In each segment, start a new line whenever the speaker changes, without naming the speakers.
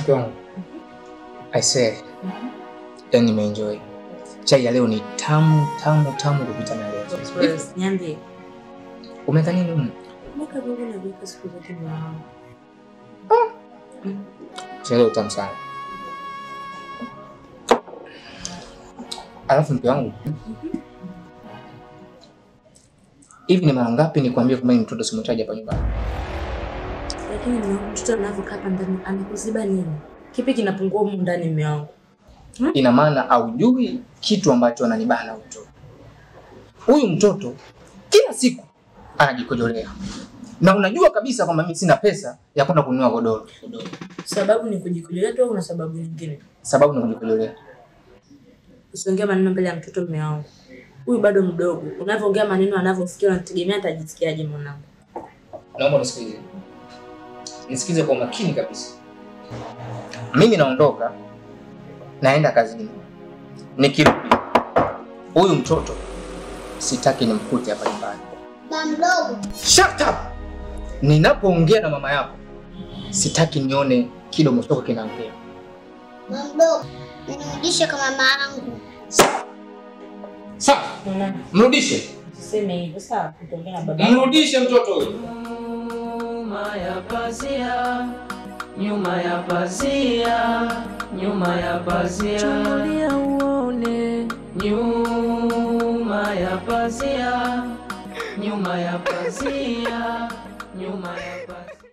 Mke wangu. I say. Yani nimeenjoy. Chai ya leo ni tamu kupita na leo.
Niambie.
Umeka nini?
Mwaka bongo na bika siku zote mwanangu.
Chai leo tamu sana. Alafu mke wangu. Hivi ni mara ngapi nikwambia kama mtoto simtaje hapa nyumbani?
Lakini mtoto anavyokaa hapa ndani anakuziba nini? Kipi kinapungua huko ndani mume wangu?
Ina maana haujui kitu ambacho ananibana mtoto. Huyu mtoto kila siku anajikojolea. Na unajua kabisa kwamba mimi sina pesa ya kwenda kununua godoro.
Sababu ni kujikojolea tu au kuna sababu nyingine?
Sababu ni kujikojolea.
Usiongee maneno mbele ya mtoto mume wangu. Huyu bado mdogo. Unavyoongea maneno anavyosikia unategemea atajisikiaje mwanangu?
Naomba unisikilize. Nisikize kwa makini kabisa. Mimi naondoka naenda kazini. Nikirudi huyu mtoto sitaki nimkute hapa nyumbani.
Mama mdogo.
Shut up. Ninapoongea na mama yako sitaki nione kidomo chako kinaongea.
Mama mdogo, nirudishe kwa mama yangu.
Sawa. Mrudishe.
Sema hivyo sawa, kuongea na baba.
Mrudishe mtoto huyo.
Nyuma ya pazia, nyuma ya pazia, nyuma ya pazia, chungulia uone. Nyuma ya pazia, nyuma ya pazia, nyuma ya pazia.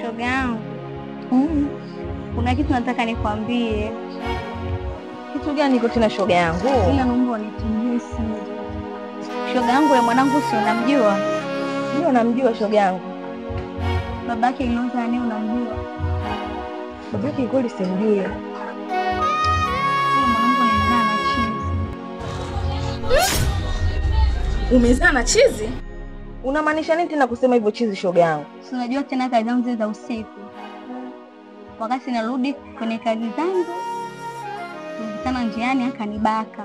Shoga yangu. Kuna kitu nataka nikwambie.
Kitu gani iko tena shoga yangu?
Ila naomba unitumie simu. Shoga yangu ya mwanangu si unamjua?
Ndio namjua shoga yangu.
Babake Ilonza ni unamjua?
Babake kweli simjui.
Yule mwanangu anazaa na chizi.
Umezaa na chizi? Unamaanisha nini tena kusema hivyo chizi shoga yangu?
Si unajua tena kazi zangu za usiku. Wakati narudi kwenye kazi zangu, nilikutana njiani akanibaka.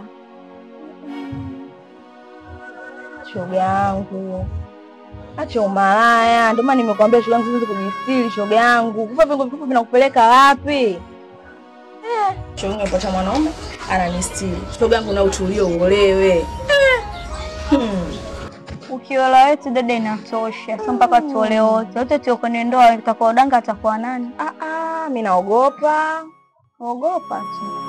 Shoga yangu. Acha umalaya, ndio maana nimekuambia shoga yangu siwezi kujistiri shoga yangu. Kufa vingo vinakupeleka wapi? Shoga yangu apacha mwanaume ananistiri. Shoga yangu na utulio uolewe.
Ukiola wetu dada inatosha. Sio mpaka tuole wote. Wote tuko kwenye ndoa, itakuwa udanga atakuwa nani?
Mimi naogopa. Ogopa tu.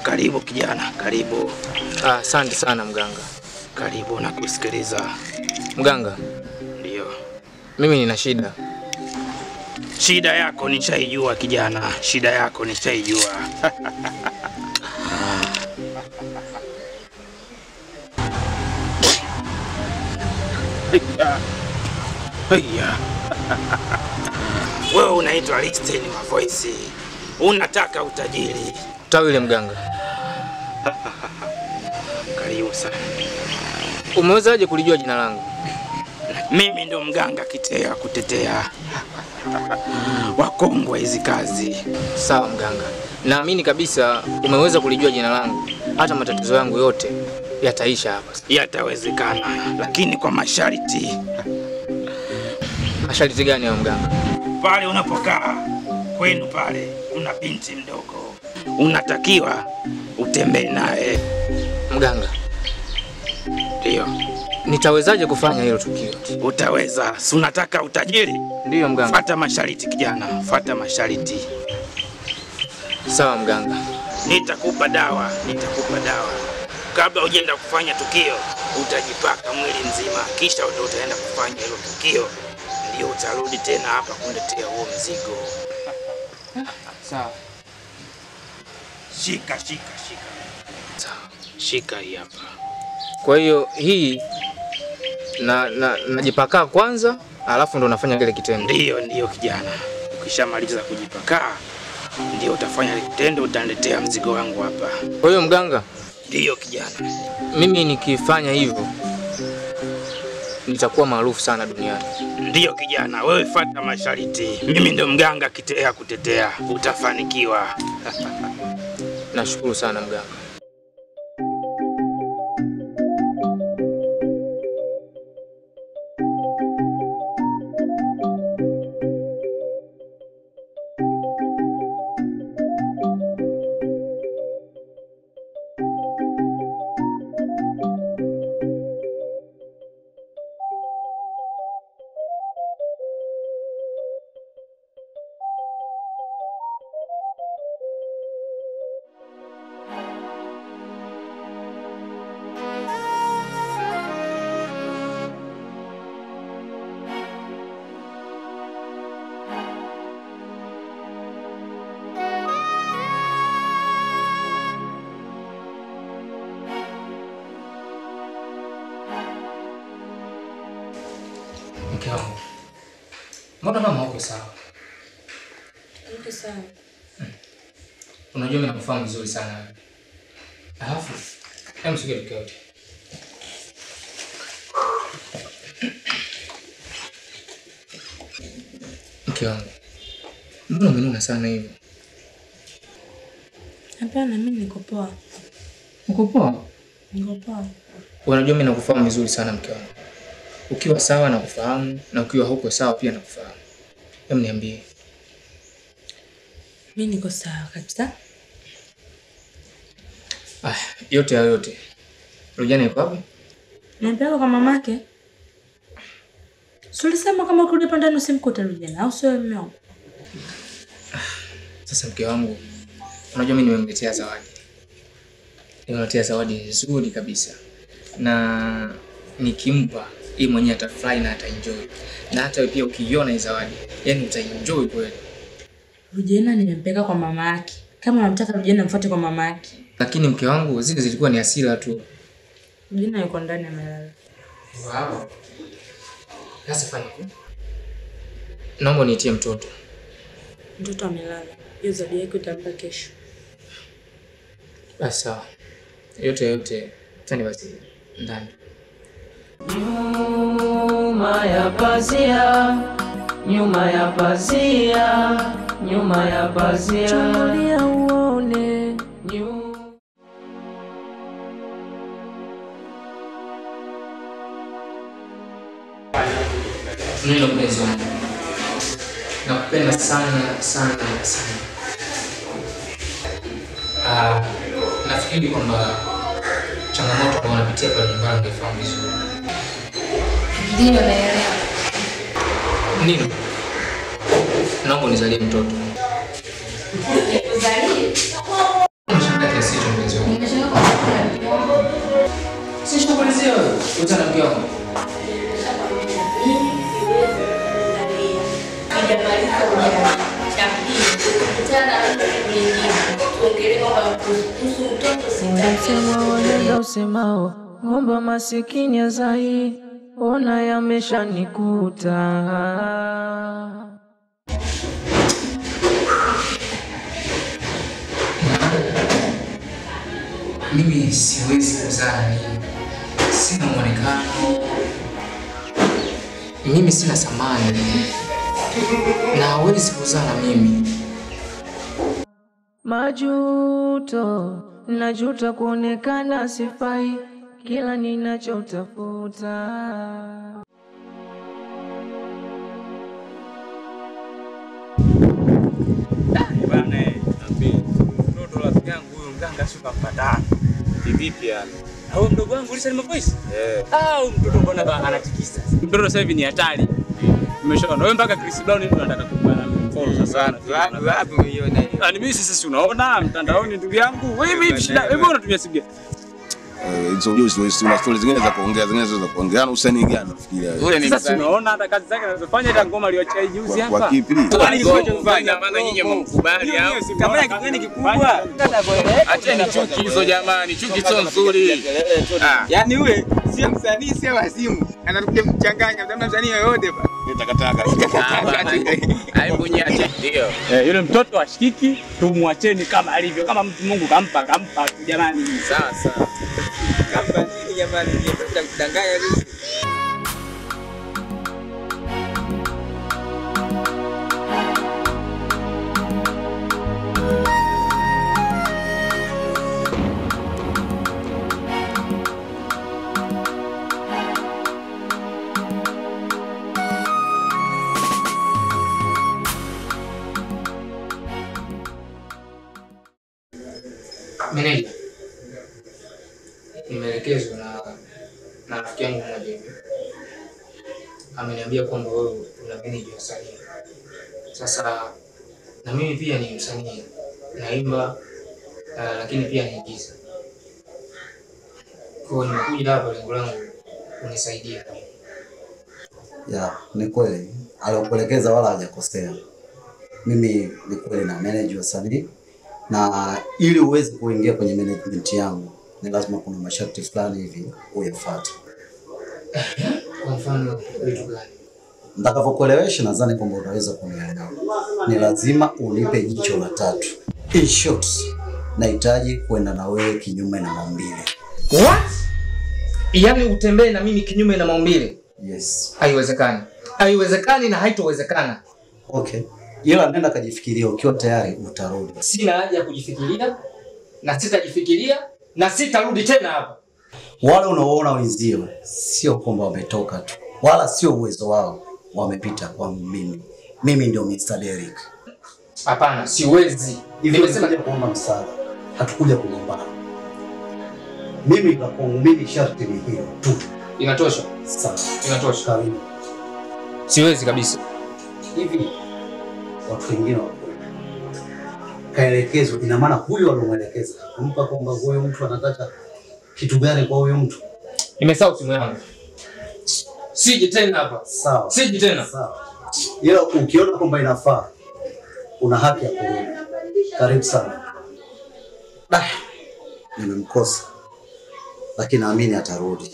Karibu kijana, karibu.
Asante sana mganga.
Karibu na kusikiliza.
Mganga.
Ndio.
Mimi nina shida.
Shida yako nishaijua kijana, shida yako nishaijua. Haya. Wewe unaitwa Listen my voice. Unataka utajiri.
Tawi ile mganga.
Karibu sana.
Umewezaje kulijua jina langu?
Mimi ndo mganga Kitea kutetea wakongwe hizi kazi.
Sawa mganga. Naamini kabisa umeweza kulijua jina langu. Hata matatizo yangu yote yataisha hapa.
Yatawezekana, lakini kwa masharti.
Masharti gani hayo mganga?
Pale unapokaa kwenu pale kuna binti mdogo. Unatakiwa utembee naye.
Mganga.
Ndio.
Nitawezaje kufanya hilo tukio?
Utaweza. Si unataka utajiri?
Ndio mganga.
Fuata masharti kijana, fuata masharti.
Sawa mganga.
Nitakupa dawa. Kabla hujaenda kufanya tukio, utajipaka mwili mzima, kisha ndio utaenda kufanya hilo tukio. Ndio utarudi tena hapa kuniletea huo mzigo.
Sawa.
Shika.
Sawa.
Shika hii hapa.
Kwa hiyo hii najipaka kwanza, alafu ndo nafanya kile kitendo.
Ndio kijana. Ukishamaliza kujipaka, ndio utafanya kitendo, utaniletea mzigo wangu hapa.
Kwa hiyo mganga,
Ndio kijana.
mimi nikifanya hivyo nitakuwa maarufu sana duniani.
Ndio kijana, wewe fuata masharti. Mimi ndo mganga Kitea kutetea, utafanikiwa.
Nashukuru sana mganga. Mke wangu, mbona mama uko sawa?
Uko sawa.
Unajua mimi nakufahamu vizuri sana. Alafu, hebu sogea mke wangu. Mke wangu, mbona umenuna sana hivi?
Hapana, mimi niko poa.
Uko poa?
Niko poa.
Unajua mimi nakufahamu vizuri sana mke wangu. Ukiwa sawa nakufahamu na ukiwa huko sawa pia nakufahamu. Hebu niambie.
Mimi niko sawa kabisa.
Yote hayo yote. Rujana yuko wapi?
Nimpeleka kwa mamake. Sulisema kama kurudi hapa ndani usimkute Rujana au sio mume wangu?
Sasa mke wangu, unajua mimi nimemletea zawadi. Nimemletea zawadi nzuri kabisa. Na nikimpa yeye mwenyewe atafurahi na ataenjoy. Na hata wewe pia ukiiona hii zawadi, yani utaenjoy kweli.
Rujana nimempeleka kwa mama yake. Kama unamtaka Rujana mfuate kwa mama yake.
Lakini mke wangu, zile zilikuwa ni hasira tu.
Rujana yuko ndani amelala.
Wow. Sasa fanya hivi. Naomba niitie mtoto.
Mtoto amelala. Hiyo zawadi yake utampa kesho.
Basi sawa. Yote tani basi ndani.
Nyuma ya pazia, nyuma ya pazia, nyuma ya pazia, chungulia uone
Nilo mpenzi wangu. Nakupenda sana sana sana. Nafikiri kwamba changamoto ambayo unapitia pale nyumbani unaifahamu vizuri.
Ndio naelewa.
Nini? Naomba unizalie mtoto.
Nikuzalie?
Unashaka kiasi hicho mpenzi wangu.
Nimeshangaa kwa sababu
Si shughuli zio. Utana mke wangu.
Walenga usemao ng'ombe masikini azai, ona yameshanikuta.
Mimi siwezi kuzaa mimi. Sina muonekano. Mimi sina thamani. Na hawezi kuzaa na mimi.
Majuto, najuta kuonekana sifai kila ninachotafuta.
Bana, mtoto rafiki yangu huyo mganga sio kampata. Vipi yani? Au mdogo wangu ulisema voice? Au mtoto mbona anatikisa? Mtoto sasa hivi ni hatari. Umeshaona wewe mpaka Chris Brown ndio anataka kupana follow sana. Wapi umeiona hiyo? Ni mimi sasa unaona mtandaoni ndugu yangu. Wewe hivi shida. Wewe unatumia simu gani?
Hizo ujuzi una stories zingine za kuongea, zingine za kuongea, usanii gani nafikiria wewe?
Wewe ni sasa unaona hata kazi zake anazofanya hata ngoma aliyoacha juzi hapa.
Kwa kipi?
Kufanya maana nyinyi mkubali au? Kama kitu gani kikubwa? Acheni chuki hizo jamani, chuki sio nzuri.
Yaani wewe sio msanii, sio wazimu. anakuja kuchanganya mtamna msanii yoyote ba.
Aibu nyache ndio. Yule mtoto ashikiki, tumwacheni kama alivyo. Kama mtu Mungu kampa jamani.
Sawa sawa. Kampa nini jamani? Ndio kudanganya hivi.
Meneja, nimeelekezwa na rafiki yangu mmoja hivi. Ameniambia kwamba wewe una meneja wa msanii. Sasa na mimi pia ni msanii, naimba lakini pia naigiza. Kwa hiyo nimekuja hapa, lengo langu unisaidia.
Ya, ni kweli. Alikuelekeza wala hajakosea. Mimi ni kweli na manager wa sanii, na ili uweze kuingia kwenye management yangu ni lazima kuna masharti fulani hivi uyafuate.
Kwa mfano vitu gani?
Nitakavyokuelewesha nadhani kwamba unaweza kunielewa. Ni lazima unipe jicho la tatu. In short, nahitaji kwenda na wewe kinyume na maumbile.
What? Yaani utembee na mimi kinyume na maumbile?
Yes.
Haiwezekani. Haiwezekani na haitowezekana.
Okay. Ila nenda kajifikiria, ukiwa tayari utarudi.
Sina haja ya kujifikiria na sitajifikiria na sitarudi tena hapa.
Wale unaoona wenzio sio kwamba wametoka tu, wala sio uwezo wao, wamepita kwa mimi. Mimi ndio Mr. Derek.
Hapana, siwezi.
Nimesema kuomba msaada. Hatukuja kugombana. Mimi na kwangu mimi sharti ni hilo tu.
Inatosha.
Sawa.
Inatosha.
Karibu.
Siwezi kabisa.
Hivi watu wengine wako kaelekezwa, ina maana huyo alomwelekeza kumpa kwamba huyo mtu anataka kitu gani kwa huyo mtu.
Nimesahau simu yangu. Sije tena hapa.
Sawa.
Sije tena.
Sawa. Ila ukiona kwamba inafaa, una haki ya kurudi. Karibu sana. Nimemkosa, lakini naamini atarudi.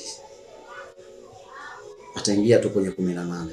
Ataingia tu kwenye 18.